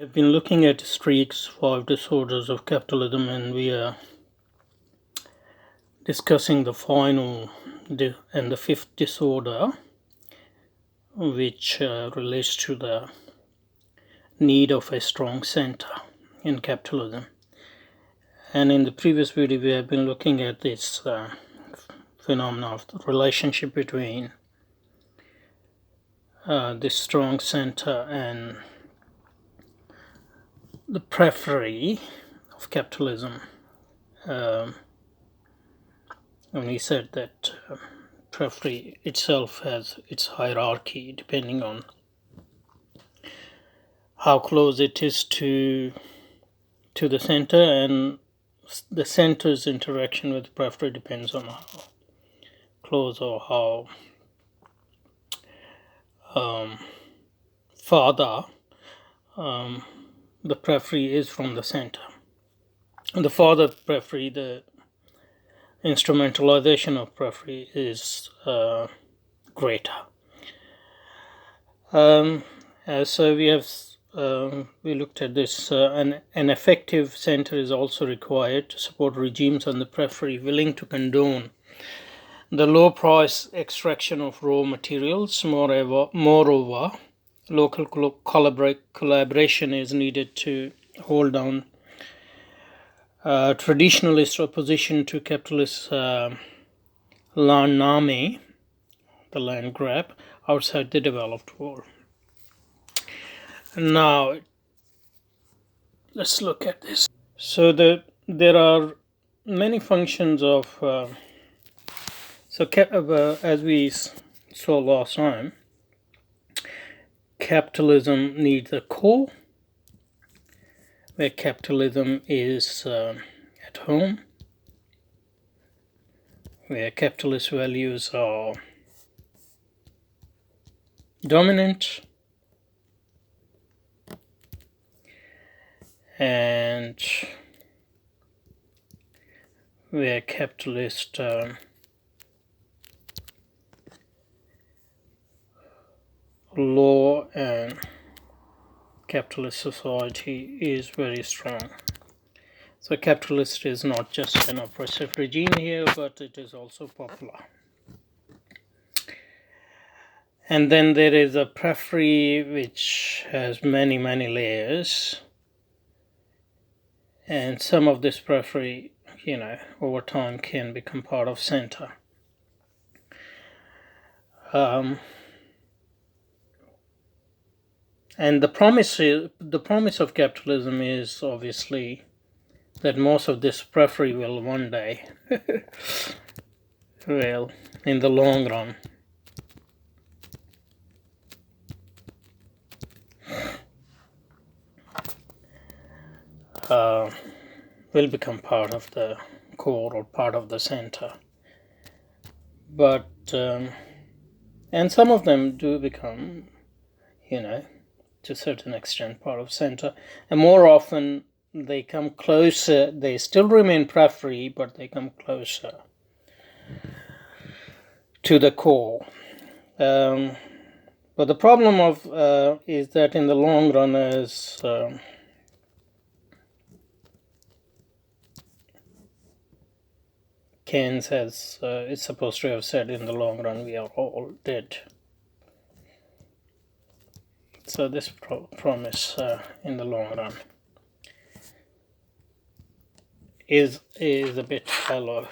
I've been looking at Streeck's 5 disorders of capitalism, and we are discussing the final and the 5th disorder, which relates to the need of a strong center in capitalism. And in the previous video, we have been looking at this phenomena of the relationship between this strong center and the periphery of capitalism. And we said that periphery itself has its hierarchy depending on how close it is to the center, and the center's interaction with periphery depends on how close or how farther the periphery is from the center. And the farther periphery, the instrumentalization of periphery is greater. So we looked at this. An effective center is also required to support regimes on the periphery willing to condone the low price extraction of raw materials. Moreover, local collaboration is needed to hold down traditionalist opposition to capitalist landnahme, the land grab, outside the developed world. Now, let's look at this. So there are many functions of as we saw last time, capitalism needs a core, where capitalism is at home, where capitalist values are dominant, and where capitalist law and capitalist society is very strong. So capitalist is not just an oppressive regime here, but it is also popular. And then there is a periphery which has many layers, and some of this periphery, over time can become part of center. And the promise of capitalism is obviously that most of this periphery will one day, in the long run, will become part of the core or part of the center. But and some of them do become, to a certain extent, part of center, and more often they come closer. They still remain periphery, but they come closer to the core. But the problem is that in the long run, as Keynes is supposed to have said, in the long run we are all dead. So this promise in the long run is a bit hollow.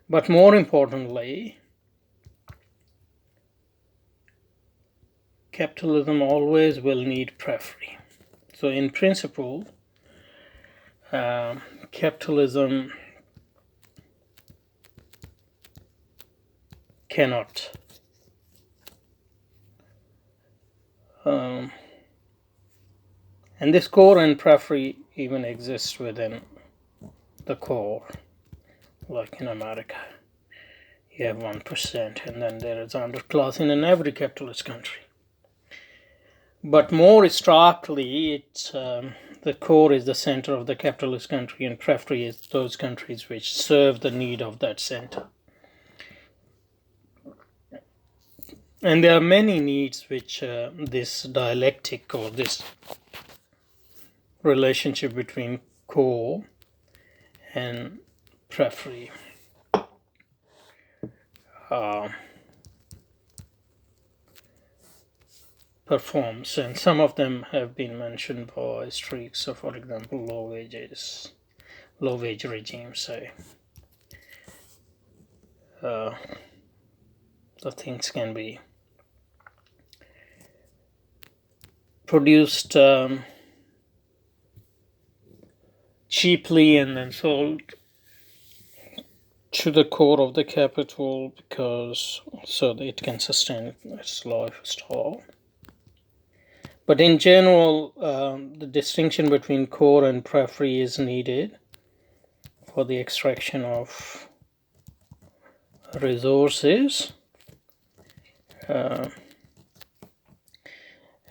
But more importantly, capitalism always will need periphery. So in principle, capitalism cannot and this core and periphery even exists within the core. Like in America, you have 1%, and then there is underclass in every capitalist country. But more starkly, the core is the center of the capitalist country, and periphery is those countries which serve the need of that center. And there are many needs which this dialectic or this relationship between core and periphery performs, and some of them have been mentioned by Streeck. So, for example, low wage regimes. So, the things can be produced cheaply and then sold to the core of the capital because so that it can sustain its lifestyle. But in general, the distinction between core and periphery is needed for the extraction of resources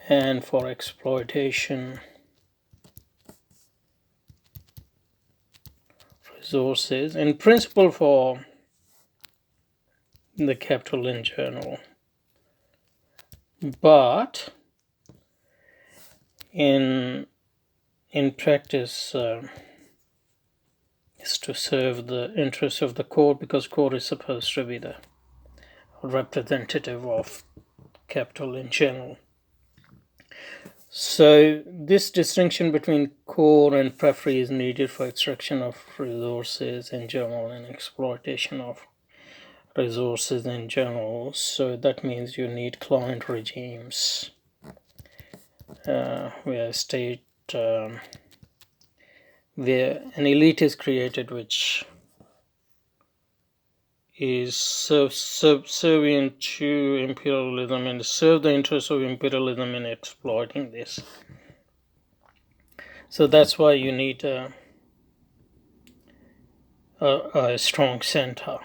and for exploitation resources, in principle for the capital in general. But in practice, is to serve the interests of the core, because core is supposed to be the representative of capital in general. So this distinction between core and periphery is needed for extraction of resources in general and exploitation of resources in general. So that means you need client regimes where state where an elite is created which is subservient to imperialism and serve the interests of imperialism in exploiting this. So that's why you need a strong center.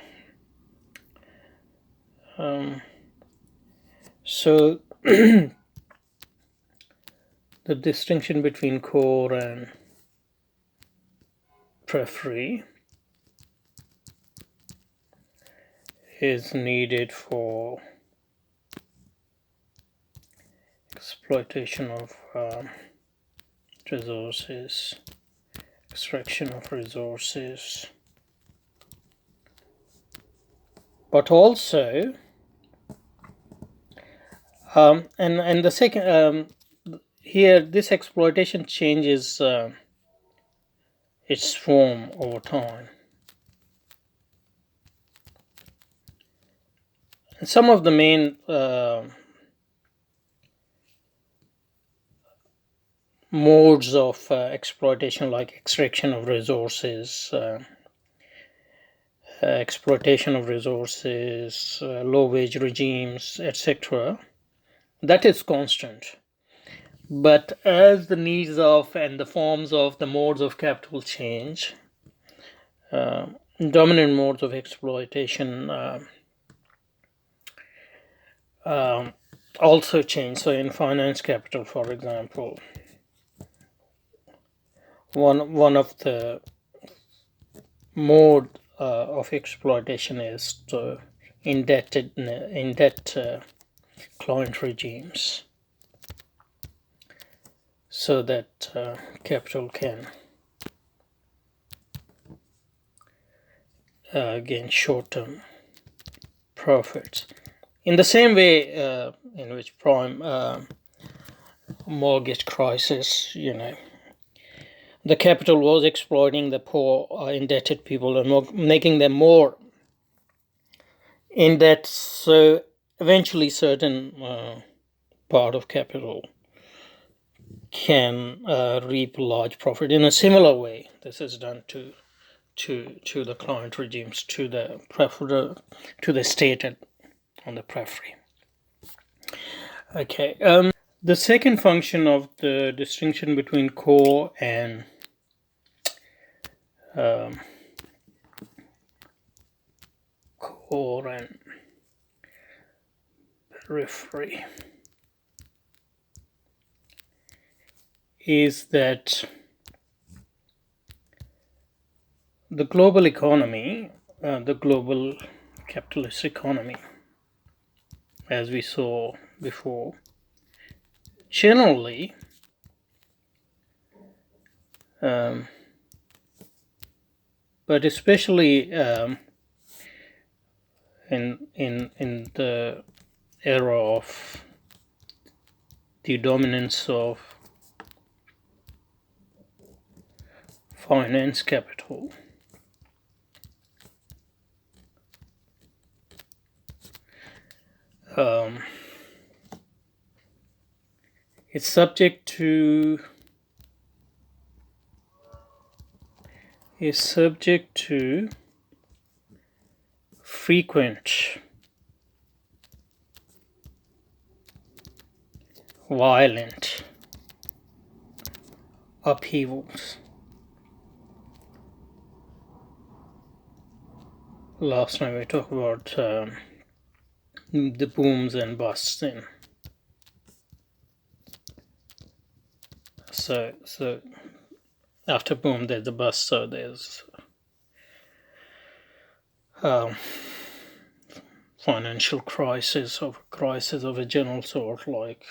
So the distinction between core and periphery is needed for exploitation of resources, extraction of resources, but also and the second here this exploitation changes its form over time. And some of the main modes of exploitation, like extraction of resources, exploitation of resources, low wage regimes, etc., that is constant. But as the needs of and the forms of the modes of capital change, dominant modes of exploitation also change. So in finance capital, for example, one of the mode of exploitation is to indebt client regimes, so that capital can gain short-term profits. In the same way in which prime mortgage crisis, the capital was exploiting the poor indebted people and making them more in debt, so eventually certain part of capital can reap large profit. In a similar way, this is done to the client regimes, to the state on the periphery. Okay. The second function of the distinction between core and periphery is that the global economy, the global capitalist economy, as we saw before, generally but especially in the era of the dominance of finance capital, it's subject to frequent violent upheavals. Last time we talked about the booms and busts in. So after boom there's the bust, so there's financial crisis of a general sort, like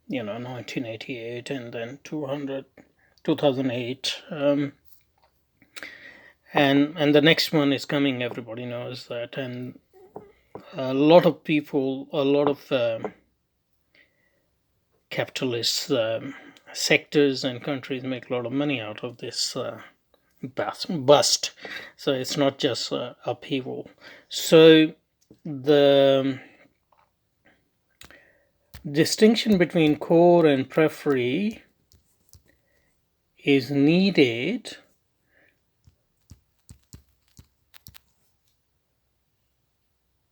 1988 and then 2008, and the next one is coming. Everybody knows that, and a lot of capitalist sectors and countries make a lot of money out of this bust. So it's not just upheaval. So the distinction between core and periphery is needed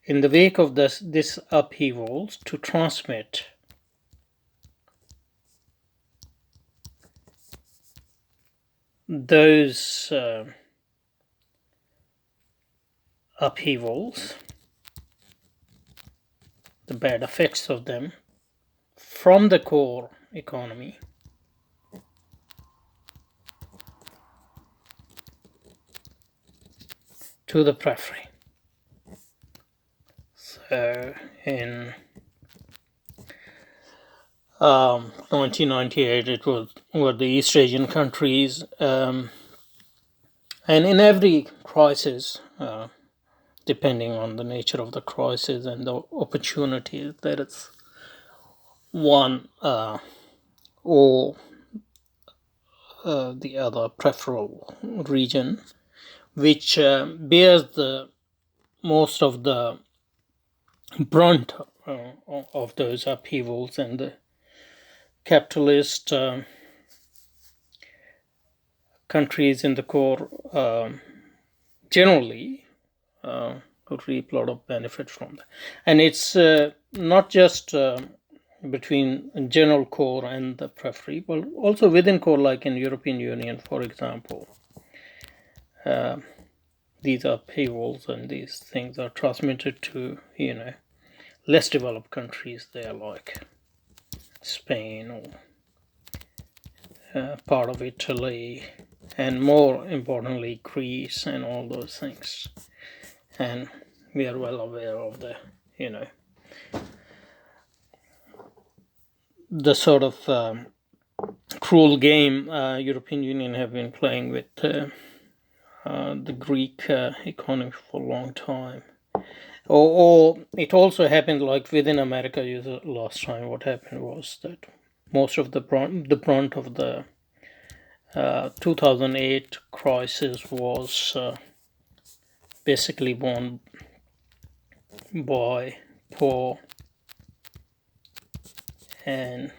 in the wake of this upheavals to transmit those upheavals, the bad effects of them, from the core economy to the periphery. So in 1998 it were the East Asian countries, and in every crisis, depending on the nature of the crisis and the opportunities, there is one or the other peripheral region which bears the most of the brunt of those upheavals, and the capitalist countries in the core generally reap a lot of benefit from that. And it's not just between general core and the periphery, but also within core, like in European Union, for example. These upheavals and these things are transmitted to less developed countries there, like Spain or part of Italy, and more importantly Greece and all those things. And we are well aware of the sort of cruel game European Union have been playing with the Greek economy for a long time. Or it also happened like within America. Last time what happened was that most of the brunt of the 2008 crisis was basically borne by poor and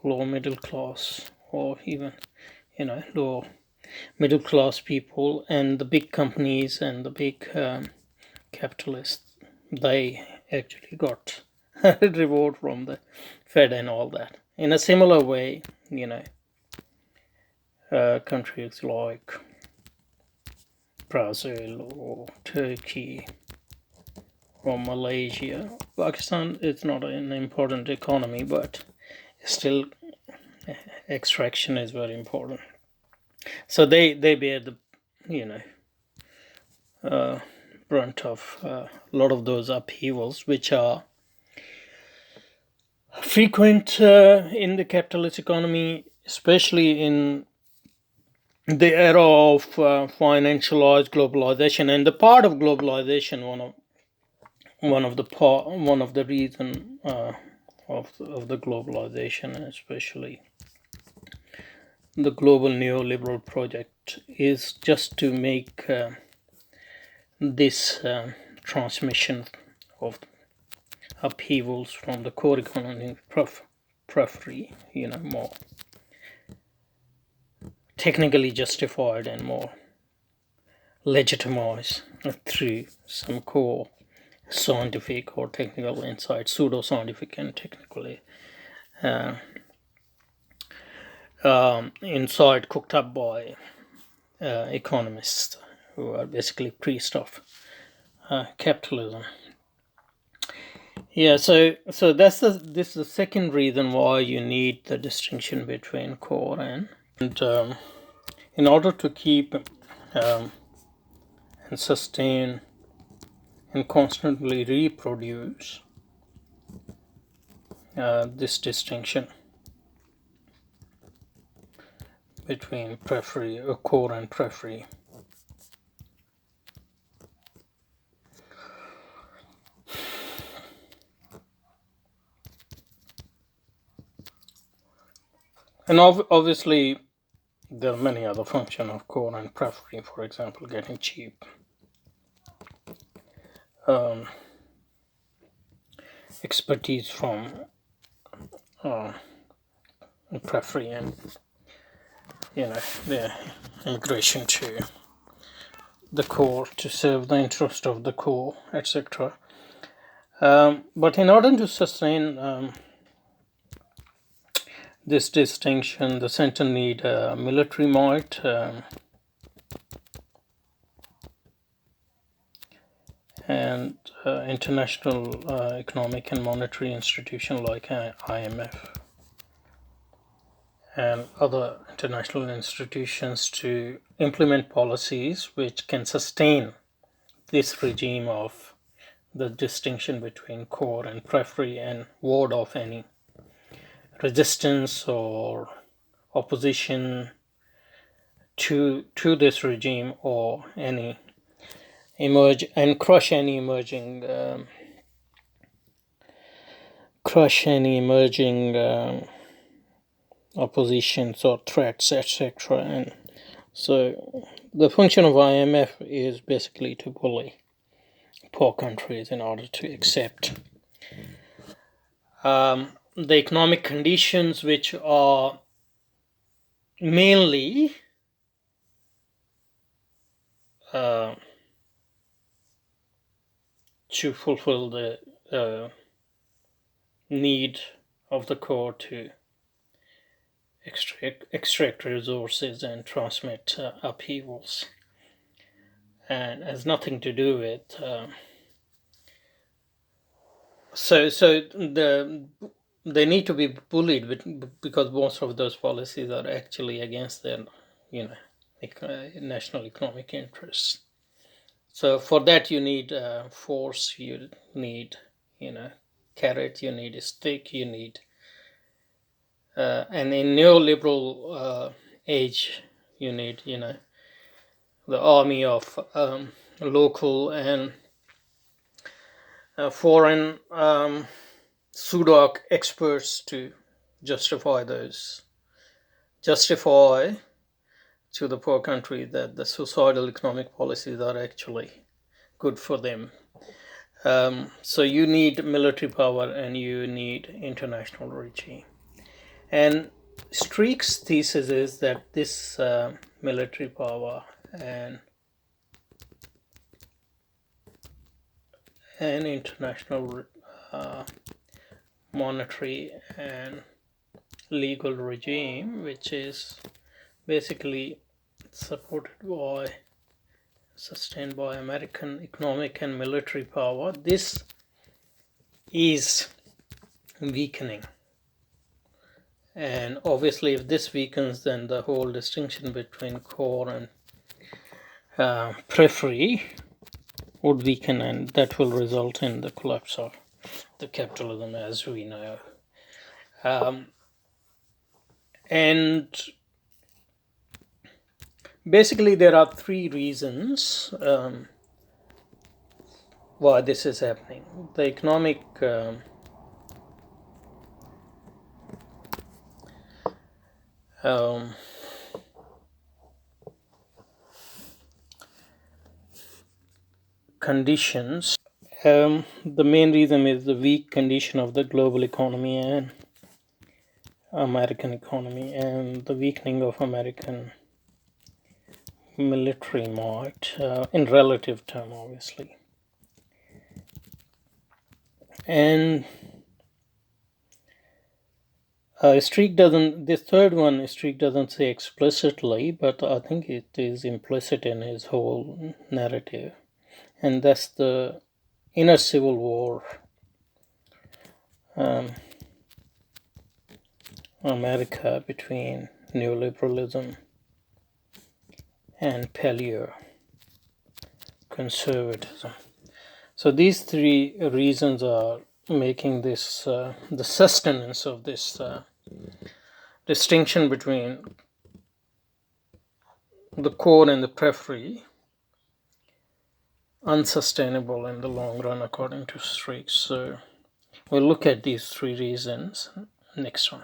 low middle class, or even low middle class people, and the big companies and the big capitalists. They actually got a reward from the Fed and all that. In a similar way, countries like Brazil or Turkey or Malaysia. Pakistan is not an important economy, but still extraction is very important. So they bear the brunt of a lot of those upheavals, which are frequent in the capitalist economy, especially in the era of financialized globalization. And the part of globalization, one of the reason of the globalization, especially the global neoliberal project, is just to make this transmission of upheavals from the core economy periphery, more technically justified and more legitimized through some core scientific or technical insight, pseudo-scientific and technically insight cooked up by economists who are basically priests of capitalism. Yeah, so this is the second reason why you need the distinction between core and in order to keep and sustain and constantly reproduce this distinction between periphery, core and periphery. And obviously, there are many other functions of core and periphery, for example, getting cheap. Expertise from periphery and the migration to the core to serve the interest of the core, etc. But in order to sustain this distinction, the center need military might, and international economic and monetary institutions like IMF and other international institutions to implement policies which can sustain this regime of the distinction between core and periphery and ward off any resistance or opposition to this regime or any crush any emerging oppositions or threats, etc. And so the function of IMF is basically to bully poor countries in order to accept the economic conditions which are mainly to fulfill the need of the core to extract resources and transmit upheavals, and has nothing to do with so they need to be bullied because most of those policies are actually against their national economic interests. So for that you need force, you need carrot, you need a stick, you need and in neoliberal age you need the army of local and foreign pseudo experts to justify to the poor country that the societal economic policies are actually good for them. So you need military power and you need international regime. And Streeck's thesis is that this military power and international monetary and legal regime, which is basically sustained by American economic and military power, this is weakening. And obviously if this weakens, then the whole distinction between core and periphery would weaken, and that will result in the collapse of the capitalism as we know. And basically, there are three reasons why this is happening. The economic conditions. The main reason is the weak condition of the global economy and American economy, and the weakening of American military might in relative term, obviously. And Streeck doesn't, this third one, Streeck doesn't say explicitly, but I think it is implicit in his whole narrative. And that's the inner civil war America between neoliberalism and paleo-conservatism. So these three reasons are making this the sustenance of this distinction between the core and the periphery unsustainable in the long run, according to Streeck. So we'll look at these three reasons next one.